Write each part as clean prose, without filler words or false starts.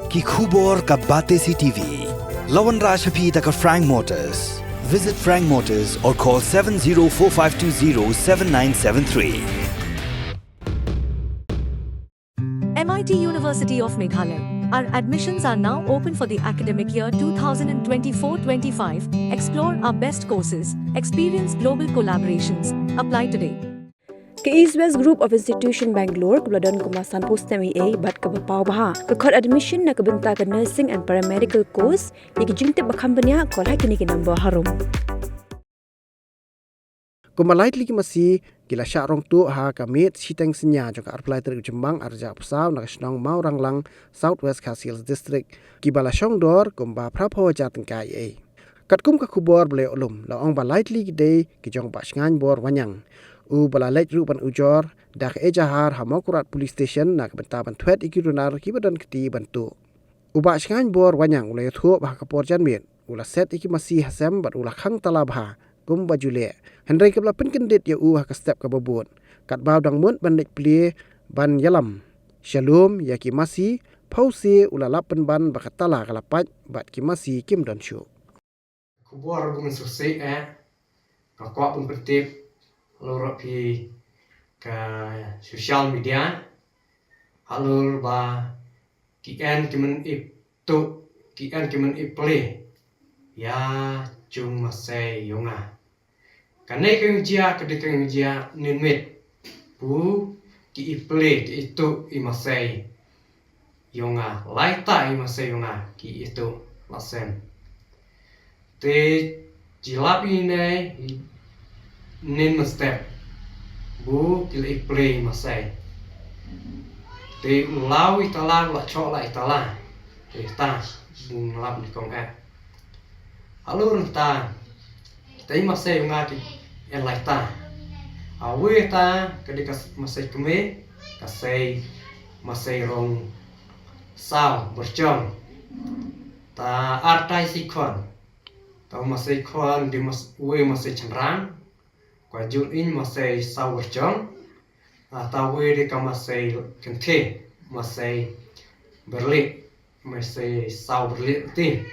ki khubor ka bate CTV. Lawan Rashaphi taka Frank Motors. Visit Frank Motors or call 7045207973. MIT University of Meghalaya. Our admissions are now open for the academic year 2024-25. Explore our best courses, experience global collaborations. Apply today. Ke East West Group of Institution Bangalore kebeladon kemasan post MA bat ke bapau baha ke kod admission na kebenta ke nursing and paramedical course yang jingte bakambanya kol hakini ke number harum. Kumalait lagi masih gila syarong tu ha kamit siteng senya joka apply ter Jembang arja pusau nak senong mau ranglang South West Khasi District kibala syongdor kumba prapo jatengkai ai. Katkum ka kubor bele ulum laong balait lagi day ki jong ba ngan bor wanyang. U balalait rupan ujor dak ejahar hamokurat police station nak benta bantuet ikirunar kibadan keti bantu. U ba ngan bor wanyang ulai thu bah kapor janmit ula set iki masih hasem bat ula khang talabha gumba jule Henry kebla penkendit ya ka step ka babut kat baw dang mun bandit pli ban yalam shalom ya ki masih pausi ula lapen ban bakatala kalapat bat ki masih kim don shu kubur bung susai ka kwa pun pertip lor pi ka social media halur ba kian kimen ip tu kian kimen ip play ya chung masai yonga kanai keng jia kedekeng jia ninmit bu ki iple ki itu imasai yonga laita imasai yonga ki itu lasem te jilapi ne nin step bu ki iple imasai te ulau itala la chola itala te ta bung lap ni kong alur ta tay masay nga ki en laita awe ta kadika masay keme kasay masay rong sao berjong ta artai sikon ta masay kon di we masay chanrang kwa jul in masay sao berjong ta we di ka masay kente masay berlik masay sao berlik ti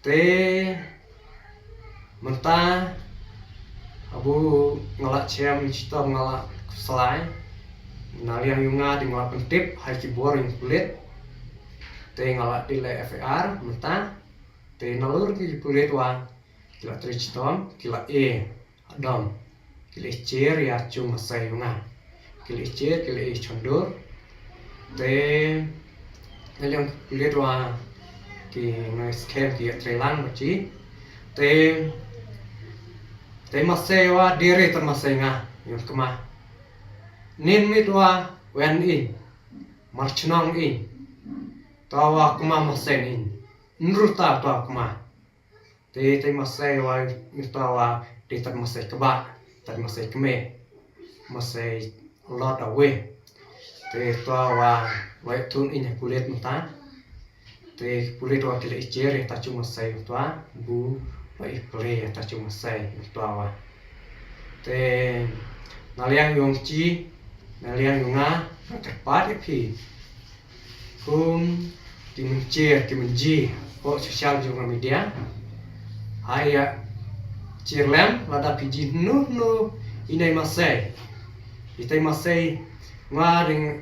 te menta abu ngalak cem cita ngalak selai naliang yunga di ngalak pentip hai kibor yang kulit te ngalak di le FAR menta te nalur ki kulit wa kila trichitom kila adam kila cer ya cum masai yunga kila cer kila chondur te naliang kulit wa ki ngai skem ki trelang machi te masai wa diri termasai nga yung kema nin mitwa wen in marchnong in tawa kuma masai in nruta tawa kuma te masai wa tawa di termasai keba termasai keme masai lot away te tawa wa tun in kulit mata te kulit wa kile icere ta cuma masai tua bu Pai play ta cuma sai tua te naliang yong chi naliang yonga tepat pi kum timencer timenji ko sosial juga media haya cirlem lada piji nu inai masai itai masai ngaring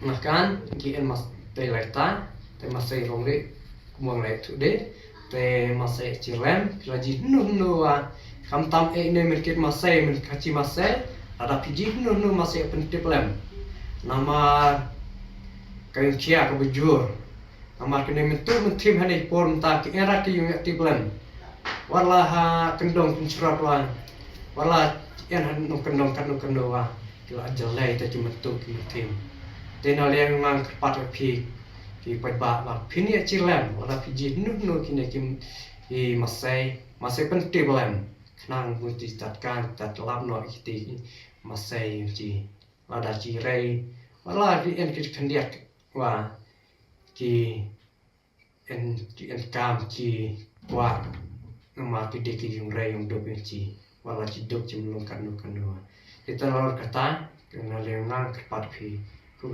makan ki en mas te laita te masai rongre kumang lai today te masai cirlem laji nu kam tam ne merket masai men kaci masai ada piji nu masai pentip lem nama kain kia ke bujur nama kene mentu mentim hani porn ta ki era ki yung aktif lem wala ha kendong pencurap wan wala yan han no kendong wa kila jelai ta cuma tu ki mentim te na le mang kerpat pi ki pai ba pini cirlem wala piji nu kine kim I masai pentip lem nang muti tatkan tat lap no kiti masai ji lada ji rei wala di en ki kandiak wa ki en kam ki wa nama ki de ki yung rei yung do ji wala ji dok ji mulung kan kita lor kata kena lengang kepat pi ku